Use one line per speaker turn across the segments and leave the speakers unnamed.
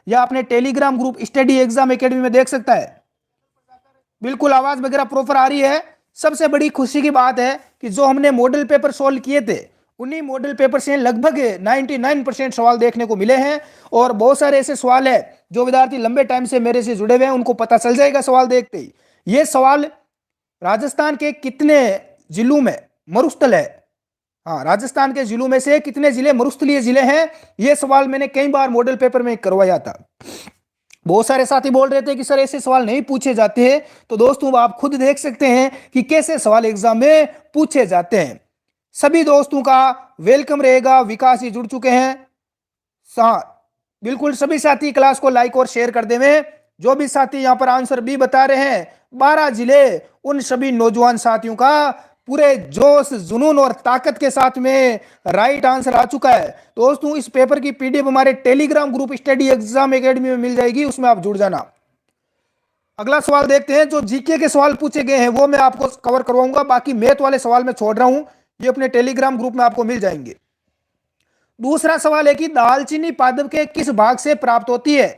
या अपने Telegram group study exam academy में देख सकता है। बिल्कुल आवाज वगैरह प्रॉपर आ रही है। सबसे बड़ी खुशी की बात है कि जो हमने मॉडल पेपर सोल्व किए थे उन्हीं मॉडल पेपर से लगभग 99% सवाल देखने को मिले हैं। और बहुत सारे ऐसे सवाल है जो विद्यार्थी लंबे टाइम से मेरे से जुड़े हुए हैं उनको पता चल जाएगा सवाल देखते ही। ये सवाल राजस्थान के कितने जिलों में मरुस्थल है, हाँ राजस्थान के जिलों में से कितने जिले मरुस्थलीय जिले हैं, ये सवाल मैंने कई बार मॉडल पेपर में करवाया था। बहुत सारे साथी बोल रहे थे कि सर ऐसे सवाल नहीं पूछे जाते हैं, तो दोस्तों आप खुद देख सकते हैं कि कैसे सवाल एग्जाम में पूछे जाते हैं। सभी दोस्तों का वेलकम रहेगा। विकास जी जुड़ चुके हैं, बिल्कुल सभी साथी क्लास को लाइक और शेयर कर देवे। जो भी साथी यहां पर आंसर बी बता रहे हैं 12 जिले, उन सभी नौजवान साथियों का पूरे जोश जुनून और ताकत के साथ में राइट आंसर आ चुका है। दोस्तों इस पेपर की पीडीएफ हमारे Telegram group study exam academy में मिल जाएगी, उसमें आप जुड़ जाना। अगला सवाल देखते हैं। जो जीके के सवाल पूछे गए हैं वो मैं आपको कवर करवाऊंगा, बाकी मैथ वाले सवाल मैं छोड़ रहा हूं, ये अपने टेलीग्राम ग्रुप में आपको मिल जाएंगे। दूसरा सवाल है कि दालचीनी पादप के किस भाग से प्राप्त होती है।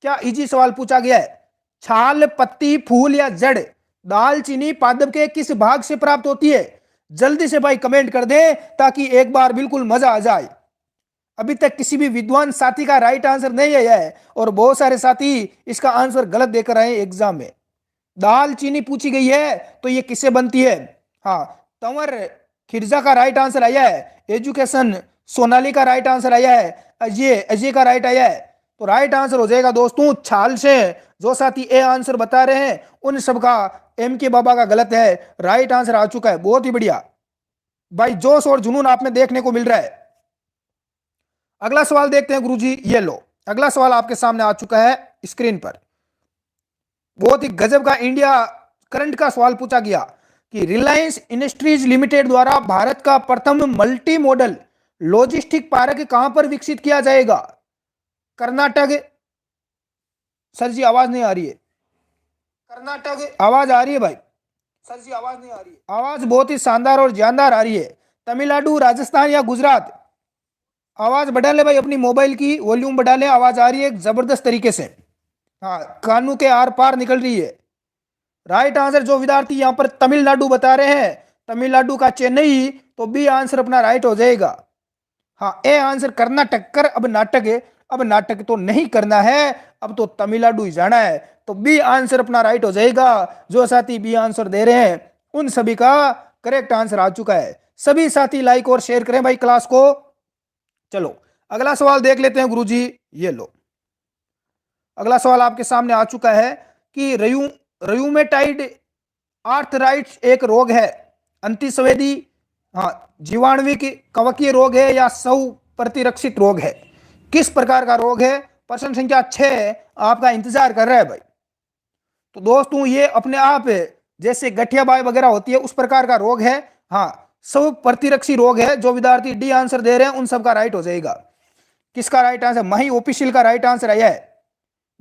क्या इजी सवाल पूछा गया है। छाल, पत्ती, फूल या जड़ दालचीनी पादप के किस भाग से प्राप्त होती है। जल्दी से भाई कमेंट कर दें ताकि एक बार बिल्कुल मजा आ जाए। अभी तक किसी भी विद्वान साथी का राइट आंसर नहीं आया है और बहुत सारे साथी इसका आंसर गलत देकर आए एग्जाम में। दालचीनी पूछी गई है तो ये किससे बनती है। हाँ, तंवर खिरजा का राइट आंसर आया है। एजुकेशन सोनाली का राइट आंसर आया है। अजय अजय का राइट आया है। तो राइट आंसर हो जाएगा दोस्तों छाल से। जो साथी ए आंसर बता रहे हैं उन सबका एम के बाबा का गलत है। राइट आंसर आ चुका है, बहुत ही बढ़िया भाई, जोश और जुनून आप में देखने को मिल रहा है। अगला सवाल देखते हैं गुरुजी, ये लो अगला सवाल आपके सामने आ चुका है स्क्रीन पर। बहुत ही गजब का इंडिया करंट का सवाल पूछा गया कि रिलायंस इंडस्ट्रीज लिमिटेड द्वारा भारत का प्रथम मल्टी मॉडल लॉजिस्टिक पार्क कहां पर विकसित किया जाएगा। कर्नाटक। सर जी आवाज नहीं आ रही है। कर्नाटक। आवाज आ रही है भाई। सर जी आवाज नहीं आ रही है। आवाज बहुत ही शानदार और जानदार आ रही है। तमिलनाडु, राजस्थान या गुजरात। आवाज बढ़ा ले भाई, अपनी मोबाइल की वॉल्यूम बढ़ा ले, आवाज आ रही है जबरदस्त तरीके से। हाँ, कानों के आर पार निकल रही है। राइट आंसर जो विद्यार्थी यहां पर तमिलनाडु बता रहे हैं, तमिलनाडु का चेन्नई, तो बी आंसर अपना राइट हो जाएगा। हाँ, ए आंसर कर्नाटक कर, अब नाटक है, अब नाटक तो नहीं करना है, अब तो तमिलनाडु ही जाना है। तो बी आंसर अपना राइट हो जाएगा। जो साथी बी आंसर दे रहे हैं उन सभी का करेक्ट आंसर आ चुका है। सभी साथी लाइक और शेयर करें भाई क्लास को। चलो अगला सवाल देख लेते हैं गुरुजी, ये लो अगला सवाल आपके सामने आ चुका है कि रयूमेटाइड आर्थराइट्स एक रोग है, अंतिस्वेदी, हाँ जीवाणुविक कवकीय रोग है या सौ प्रतिरक्षित रोग है। किस प्रकार का रोग है। प्रश्न संख्या 6 आपका इंतजार कर रहा है भाई। तो दोस्तों ये अपने आप जैसे गठिया बाई वगैरह होती है उस प्रकार का रोग है। हाँ, सौ प्रतिरक्षी रोग है। जो विद्यार्थी डी आंसर दे रहे हैं उन सबका राइट हो जाएगा। किसका राइट आंसर। मही ओपिशिल का राइट आंसर आया है।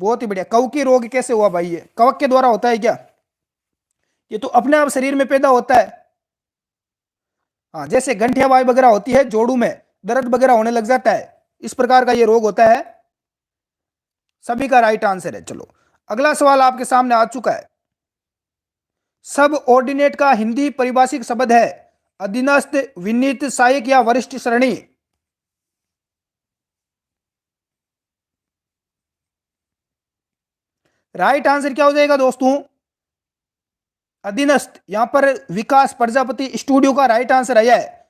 बहुत ही बढ़िया। कवकीय रोग कैसे हुआ भाई, ये कवक के द्वारा होता है क्या। ये तो अपने आप शरीर में पैदा होता है। हाँ, जैसे गंठिया बाई वगैरह होती है, जोड़ों में दर्द वगैरह होने लग जाता है, इस प्रकार का ये रोग होता है। सभी का राइट आंसर है। चलो अगला सवाल आपके सामने आ चुका है। सब ऑर्डिनेट का हिंदी परिभाषिक शब्द है अधीनस्थ, विनीत, सहायक या वरिष्ठ श्रेणी। राइट आंसर क्या हो जाएगा दोस्तों। अधीनस्थ। यहां पर विकास प्रजापति स्टूडियो का राइट आंसर आया है।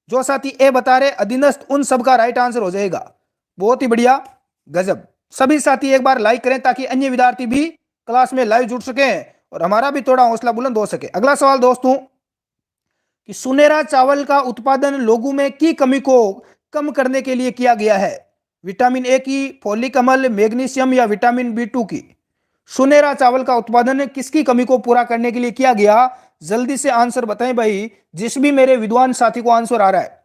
जो साथी ए बता रहे अधीनस्थ उन सब का राइट आंसर हो जाएगा। बहुत ही बढ़िया, गजब। सभी साथी एक बार लाइक करें ताकि अन्य विद्यार्थी भी क्लास में लाइव जुड़ सके और हमारा भी थोड़ा हौसला बुलंद हो सके। अगला सवाल दोस्तों कि सुनहरा चावल का उत्पादन लोगों में की कमी को कम करने के लिए किया गया है। विटामिन ए की, फोलिक अम्ल, मैग्नीशियम या विटामिन बी2 की। सुनहरा चावल का उत्पादन किसकी कमी को पूरा करने के लिए किया गया। जल्दी से आंसर बताएं भाई, जिस भी मेरे विद्वान साथी को आंसर आ रहा है।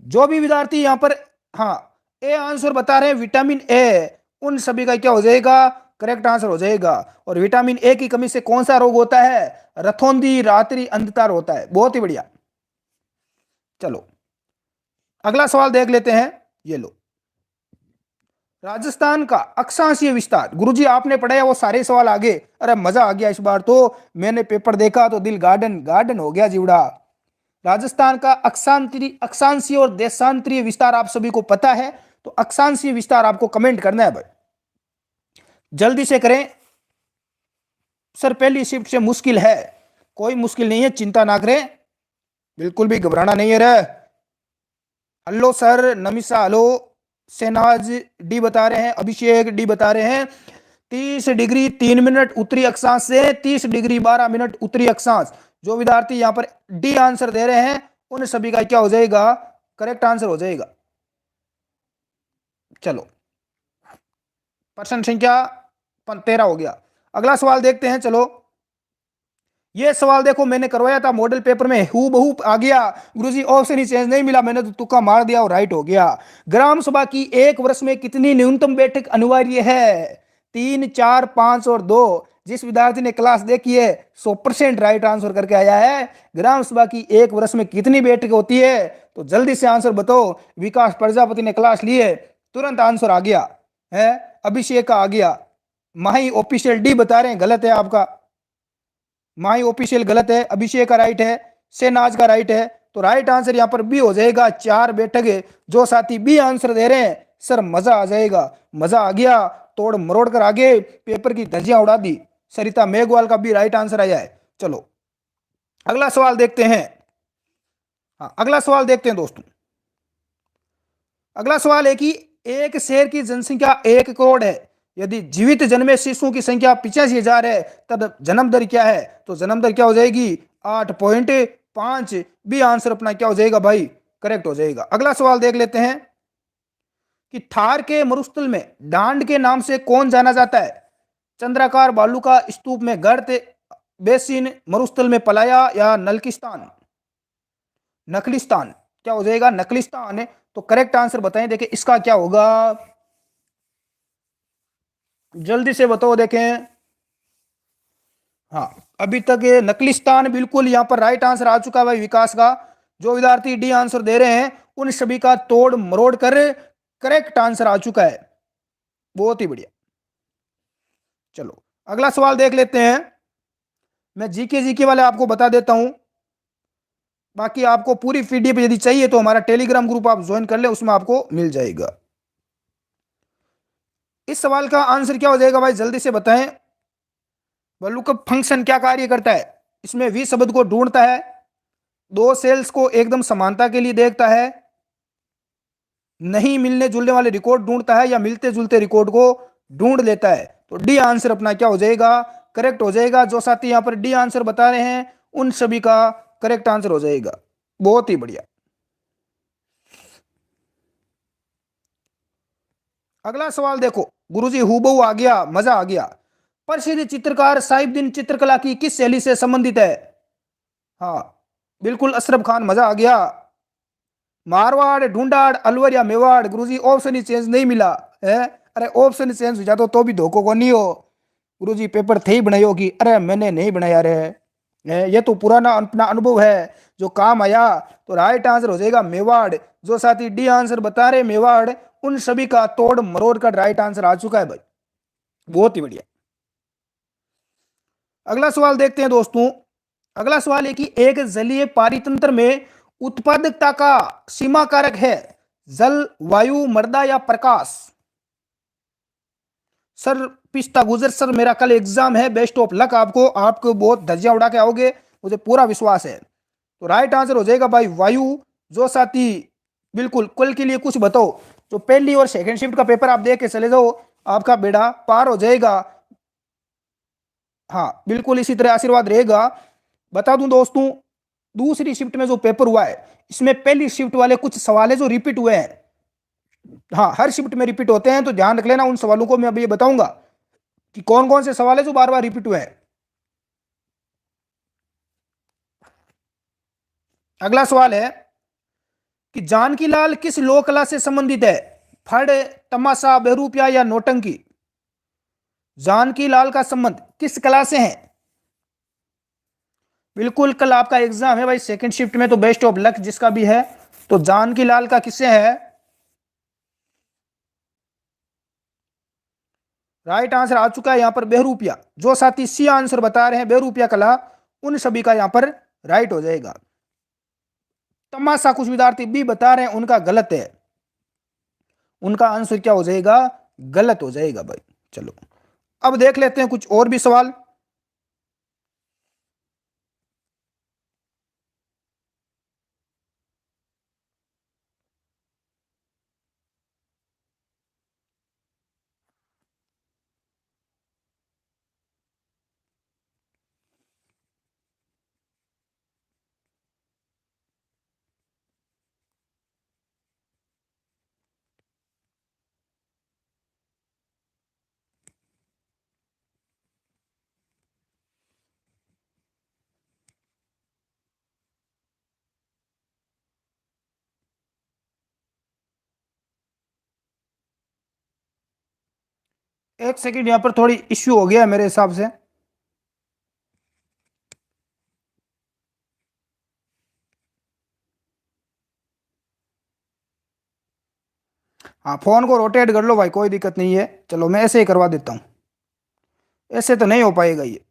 जो भी विद्यार्थी यहां पर हाँ ए आंसर बता रहे हैं विटामिन ए, उन सभी का क्या हो जाएगा, करेक्ट आंसर हो जाएगा। और विटामिन ए की कमी से कौन सा रोग होता है, रथोंदी, रात्रि अंधकार होता है। बहुत ही बढ़िया। चलो अगला सवाल देख लेते हैं, ये लो राजस्थान का अक्षांशीय विस्तार, गुरुजी आपने पढ़ाया वो सारे सवाल आगे। अरे मजा आ गया इस बार तो, मैंने पेपर देखा तो दिल गार्डन गार्डन हो गया जीवड़ा। राजस्थान का अक्षांशीय और देशांतरीय विस्तार आप सभी को पता है, तो अक्षांशीय विस्तार आपको कमेंट करना है भाई, जल्दी से करें। सर पहली शिफ्ट से मुश्किल है, कोई मुश्किल नहीं है, चिंता ना करें, बिल्कुल भी घबराना नहीं है रे। हेलो सर, नमिसा हेलो, सेनाज डी बता रहे हैं, अभिषेक डी बता रहे हैं 30 डिग्री 3 मिनट उत्तरी अक्षांश से 30 डिग्री 12 मिनट उत्तरी अक्षांश। जो विद्यार्थी यहां पर डी आंसर दे रहे हैं उन सभी का क्या हो जाएगा, करेक्ट आंसर हो जाएगा। चलो प्रश्न संख्या 13 हो गया। अगला सवाल देखते हैं। चलो ये सवाल देखो, मैंने करवाया था मॉडल पेपर में, हु बहू आ गया। गुरुजी ऑप्शन ही चेंज नहीं मिला, मैंने तो तुक्का मार दिया और राइट हो गया। ग्राम सभा की एक वर्ष में कितनी न्यूनतम बैठक अनिवार्य है? 3, 4, 5 और 2। जिस विद्यार्थी ने क्लास देखी है 100% राइट आंसर करके आया है। ग्राम सभा की एक वर्ष में कितनी बैठक होती है? तो जल्दी से आंसर बताओ। विकास प्रजापति ने क्लास ली है, तुरंत आंसर आ गया है। अभिषेक का आ गया। माही ऑफिशियल डी बता रहे हैं गलत है आपका, माई ऑफिशियल गलत है, अभिषेक का राइट है, सेनाज का राइट है। तो राइट आंसर यहां पर बी हो जाएगा, 4 बैठक है। जो साथी बी आंसर दे रहे हैं सर मजा आ जाएगा, मजा आ गया, तोड़ मरोड़ कर आगे पेपर की धज्जियां उड़ा दी। सरिता मेघवाल का भी राइट आंसर आया है। चलो अगला सवाल देखते हैं। हाँ अगला सवाल देखते हैं दोस्तों। अगला सवाल है कि एक शहर की जनसंख्या 1 करोड़ है, यदि जीवित जन्मे शिशुओं की संख्या 85,000 है, तब जन्म दर क्या है? तो जन्म दर क्या हो जाएगी? 8.5। बी आंसर अपना क्या हो जाएगा भाई, करेक्ट हो जाएगा। अगला सवाल देख लेते हैं कि थार के मरुस्थल में डांड के नाम से कौन जाना जाता है? चंद्राकार बालू का स्तूप में गर्त, बेसिन, मरुस्थल में पलाया या नलकिस्तान नकलिस्तान? क्या हो जाएगा? नकलिस्तान है। तो करेक्ट आंसर बताएं, देखिए इसका क्या होगा, जल्दी से बताओ देखें। हाँ अभी तक ये नकलिस्तान बिल्कुल यहां पर राइट आंसर आ चुका है भाई विकास का। जो विद्यार्थी डी आंसर दे रहे हैं उन सभी का तोड़ मरोड़ कर करेक्ट आंसर आ चुका है, बहुत ही बढ़िया। चलो अगला सवाल देख लेते हैं। मैं जीके वाले आपको बता देता हूं, बाकी आपको पूरी पीडीएफ यदि चाहिए तो हमारा टेलीग्राम ग्रुप आप ज्वाइन कर ले, उसमें आपको मिल जाएगा। इस सवाल का आंसर क्या हो जाएगा भाई, जल्दी से बताएं। वलुकप फंक्शन क्या कार्य करता है? इसमें वी शब्द को ढूंढता है, दो सेल्स को एकदम समानता के लिए देखता है, नहीं मिलने जुलने वाले रिकॉर्ड ढूंढता है, या मिलते जुलते रिकॉर्ड को ढूंढ लेता है। तो डी आंसर अपना क्या हो जाएगा, करेक्ट हो जाएगा। जो साथी यहां पर डी आंसर बता रहे हैं उन सभी का करेक्ट आंसर हो जाएगा, बहुत ही बढ़िया। अगला सवाल देखो गुरुजी, हुबहू आ गया, मजा आ गया। प्रसिद्ध चित्रकार साहिबुद्दीन चित्रकला की किस शैली से संबंधित है? हाँ बिल्कुल अशरफ खान, मजा आ गया। मारवाड़, ढूंढाड़, अलवर या मेवाड़? गुरुजी ऑप्शन ही चेंज नहीं मिला है। अरे ऑप्शन ही चेंज हो जाता तो भी धोखो को नहीं हो। गुरुजी पेपर थे ही बनाई होगी, अरे मैंने नहीं बनाया रे, ये तो पुराना अपना अनुभव है जो काम आया। तो राइट आंसर हो जाएगा मेवाड़। जो साथी डी आंसर बता रहे मेवाड़, उन सभी का तोड़ मरोड़ कर राइट आंसर आ चुका है भाई, बहुत ही बढ़िया। अगला सवाल देखते हैं दोस्तों। अगला सवाल है कि एक जलीय पारितंत्र में उत्पादकता का सीमा कारक है, जल, वायु, मृदा या प्रकाश? सर पिस्ता गुजर सर, मेरा कल एग्जाम है, बेस्ट ऑफ लक आपको, आपको बहुत धज्जियां उड़ा के आओगे, मुझे पूरा विश्वास है। तो राइट आंसर हो जाएगा भाई वायु। जो साथी बिल्कुल कल के लिए कुछ बताओ, जो पहली और सेकंड शिफ्ट का पेपर आप देख के चले जाओ, आपका बेड़ा पार हो जाएगा। हाँ बिल्कुल इसी तरह आशीर्वाद रहेगा। बता दूं दोस्तों, दूसरी शिफ्ट में जो पेपर हुआ है इसमें पहली शिफ्ट वाले कुछ सवाल है जो रिपीट हुए हैं। हाँ हर शिफ्ट में रिपीट होते हैं, तो ध्यान रख लेना। उन सवालों को मैं अभी ये बताऊंगा कि कौन कौन से सवाल है जो बार बार रिपीट हुए हैं। अगला सवाल है कि जानकी लाल किस लोक कला से संबंधित है? फड़, तमाशा, बहरूपिया या नौटंकी? जानकी लाल का संबंध किस कला से है? बिल्कुल कल आपका एग्जाम है भाई सेकंड शिफ्ट में, तो बेस्ट ऑफ लक जिसका भी है। तो जानकी लाल का किससे है? राइट आंसर आ चुका है यहाँ पर बहरूपिया। जो साथी सी आंसर बता रहे हैं बहरूपिया कला, उन सभी का यहाँ पर राइट हो जाएगा। तमाशा कुछ विद्यार्थी बी बता रहे हैं, उनका गलत है, उनका आंसर क्या हो जाएगा, गलत हो जाएगा भाई। चलो अब देख लेते हैं कुछ और भी सवाल। एक सेकंड, यहां पर थोड़ी इश्यू हो गया मेरे हिसाब से। हाँ, फोन को रोटेट कर लो भाई, कोई दिक्कत नहीं है। चलो मैं ऐसे ही करवा देता हूं, ऐसे तो नहीं हो पाएगा ये।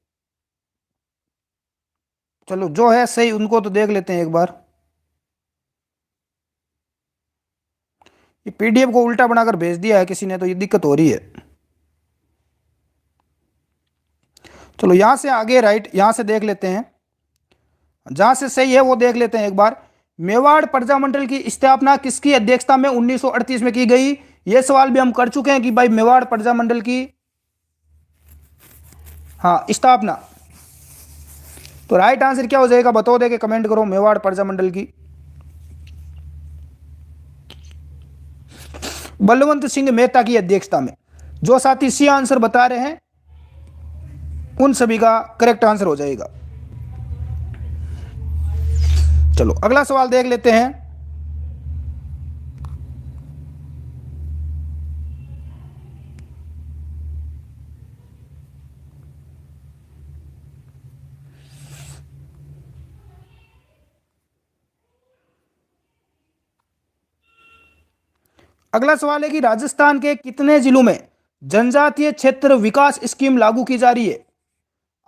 चलो जो है सही उनको तो देख लेते हैं एक बार। ये पीडीएफ को उल्टा बनाकर भेज दिया है किसी ने, तो ये दिक्कत हो रही है। चलो यहां से आगे राइट, यहां से देख लेते हैं, जहां से सही है वो देख लेते हैं एक बार। मेवाड़ प्रजामंडल की स्थापना किसकी अध्यक्षता में 1938 में की गई? ये सवाल भी हम कर चुके हैं कि भाई मेवाड़ प्रजामंडल की, हाँ, स्थापना। तो राइट आंसर क्या हो जाएगा बताओ, दे के कमेंट करो। मेवाड़ प्रजामंडल की बलवंत सिंह मेहता की अध्यक्षता में। जो साथी सी आंसर बता रहे हैं उन सभी का करेक्ट आंसर हो जाएगा। चलो अगला सवाल देख लेते हैं। अगला सवाल है कि राजस्थान के कितने जिलों में जनजातीय क्षेत्र विकास स्कीम लागू की जा रही है?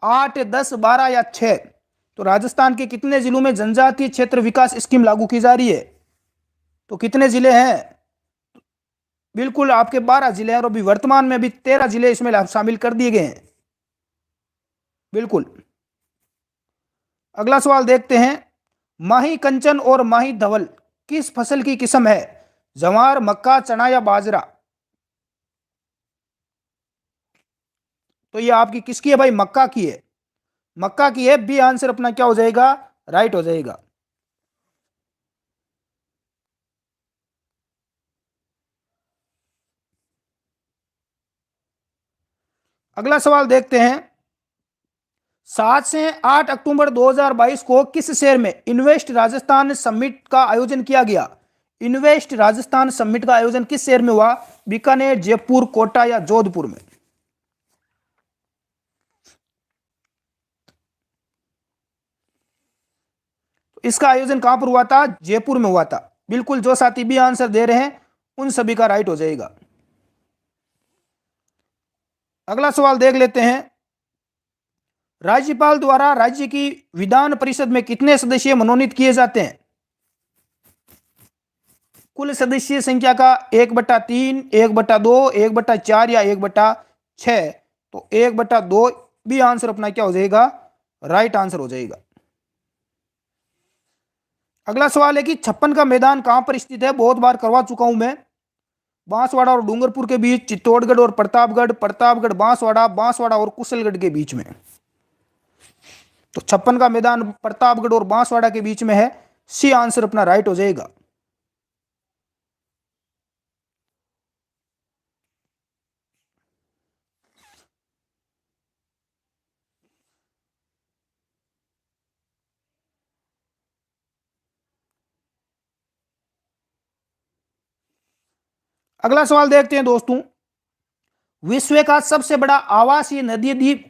8, 10, 12 या 6? तो राजस्थान के कितने जिलों में जनजातीय क्षेत्र विकास स्कीम लागू की जा रही है? तो कितने जिले हैं? बिल्कुल आपके 12 जिले हैं, और अभी वर्तमान में भी 13 जिले इसमें शामिल कर दिए गए हैं। बिल्कुल। अगला सवाल देखते हैं। माही कंचन और माही धवल किस फसल की किस्म है? जवार, मक्का, चना या बाजरा? तो ये आपकी किसकी है भाई? मक्का की है, मक्का की है। बी आंसर अपना क्या हो जाएगा? राइट हो जाएगा। अगला सवाल देखते हैं। 7 से 8 अक्टूबर 2022 को किस शहर में इन्वेस्ट राजस्थान समिट का आयोजन किया गया? इन्वेस्ट राजस्थान समिट का आयोजन किस शहर में हुआ? बीकानेर, जयपुर, कोटा या जोधपुर में? इसका आयोजन कहां पर हुआ था? जयपुर में हुआ था। बिल्कुल, जो साथी भी आंसर दे रहे हैं उन सभी का राइट हो जाएगा। अगला सवाल देख लेते हैं। राज्यपाल द्वारा राज्य की विधान परिषद में कितने सदस्य मनोनीत किए जाते हैं? कुल सदस्य संख्या का 1/3, 1/2, 1/4 या 1/6? तो 1/2 भी आंसर अपना क्या हो जाएगा? राइट आंसर हो जाएगा। अगला सवाल है कि छप्पन का मैदान कहां पर स्थित है? बहुत बार करवा चुका हूं मैं। बांसवाड़ा और डूंगरपुर के बीच, चित्तौड़गढ़ और प्रतापगढ़, प्रतापगढ़ बांसवाड़ा, बांसवाड़ा और कुशलगढ़ के बीच में। तो छप्पन का मैदान प्रतापगढ़ और बांसवाड़ा के बीच में है। सी आंसर अपना राइट हो जाएगा। अगला सवाल देखते हैं दोस्तों। विश्व का सबसे बड़ा आवासीय नदी द्वीप,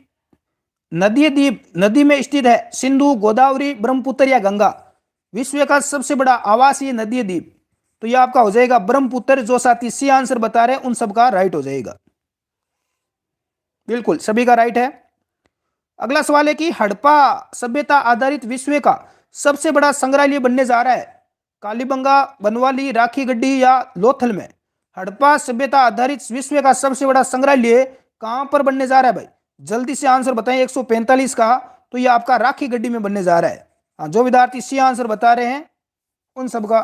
नदी में स्थित है? सिंधु, गोदावरी, ब्रह्मपुत्र या गंगा? विश्व का सबसे बड़ा आवासीय नदी द्वीप, तो यह आपका हो जाएगा ब्रह्मपुत्र। जो साथी सी आंसर बता रहे हैं उन सबका राइट हो जाएगा। बिल्कुल सभी का राइट है। अगला सवाल है कि हड़प्पा सभ्यता आधारित विश्व का सबसे बड़ा संग्रहालय बनने जा रहा है कालीबंगा, बनवाली, राखी गड्डी या लोथल में। हड़प्पा सभ्यता आधारित विश्व का सबसे बड़ा संग्रहालय कहां पर बनने जा रहा है भाई? जल्दी से आंसर बताएं। 145 का, तो ये आपका राखी गड्डी में बनने जा रहा है। हाँ, जो विद्यार्थी सी आंसर बता रहे हैं उन सबका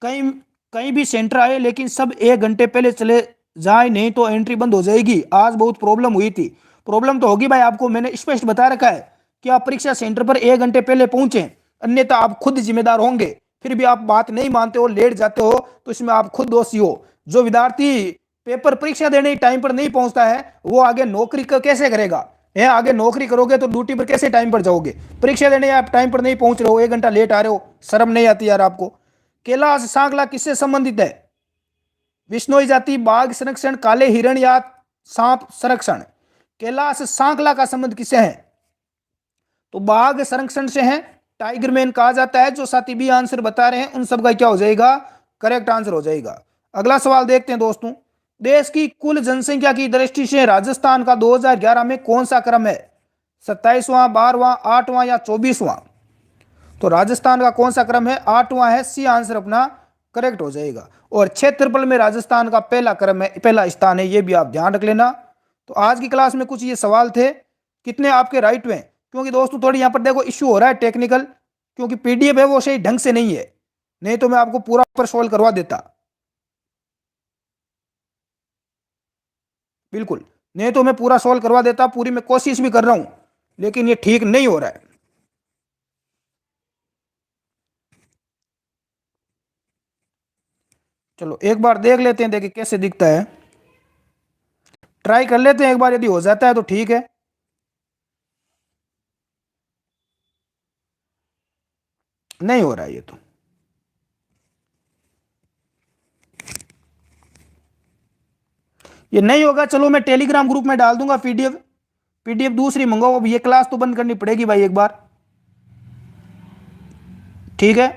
कहीं कहीं भी सेंटर आए लेकिन सब 1 घंटे पहले चले जाए, नहीं तो एंट्री बंद हो जाएगी। आज बहुत प्रॉब्लम हुई थी। प्रॉब्लम तो होगी भाई, आपको मैंने स्पष्ट बता रखा है कि आप परीक्षा सेंटर पर 1 घंटे पहले पहुंचे, अन्यथा आप खुद जिम्मेदार होंगे। फिर भी आप बात नहीं मानते हो, लेट जाते हो, तो इसमें आप खुद दोषी हो। जो विद्यार्थी पेपर परीक्षा देने टाइम पर नहीं पहुंचता है वो आगे नौकरी कैसे करेगा? है, आगे नौकरी करोगे तो ड्यूटी पर कैसे टाइम पर जाओगे? परीक्षा देने आप टाइम पर नहीं पहुंच रहे हो, 1 घंटा लेट आ रहे हो, शर्म नहीं आती यार आपको? कैलाश सांकला किससे संबंधित है? विश्नोई जाति, बाघ संरक्षण, काले हिरण या सांप संरक्षण? कैलाश सांकला का संबंध किससे है? तो बाघ संरक्षण से है। टाइगर मैन कहा जाता है। जो साथी भी आंसर बता रहे हैं उन सबका क्या हो जाएगा? करेक्ट आंसर हो जाएगा। अगला सवाल देखते हैं दोस्तों। देश की कुल जनसंख्या की दृष्टि से राजस्थान का 2011 में कौन सा क्रम है? 27वां, 12वां, 8वां या 24वां? तो राजस्थान का कौन सा क्रम है? 8वां है। सी आंसर अपना करेक्ट हो जाएगा। और क्षेत्रफल में राजस्थान का पहला क्रम है, पहला स्थान है, ये भी आप ध्यान रख लेना। तो आज की क्लास में कुछ ये सवाल थे, कितने आपके राइट हुए? क्योंकि दोस्तों थोड़ी यहाँ पर देखो इश्यू हो रहा है टेक्निकल, क्योंकि पीडीएफ है वो सही ढंग से नहीं है, नहीं तो मैं आपको पूरा पर सॉल्व करवा देता। बिल्कुल, नहीं तो मैं पूरा सॉल्व करवा देता, पूरी मैं कोशिश भी कर रहा हूं, लेकिन ये ठीक नहीं हो रहा है। चलो एक बार देख लेते हैं, देखिए कैसे दिखता है, ट्राई कर लेते हैं एक बार, यदि हो जाता है तो ठीक है। नहीं हो रहा है ये तो। ये नहीं होगा, चलो मैं टेलीग्राम ग्रुप में डाल दूंगा पीडीएफ। पीडीएफ दूसरी मंगाओ, अब ये क्लास तो बंद करनी पड़ेगी भाई एक बार, ठीक है।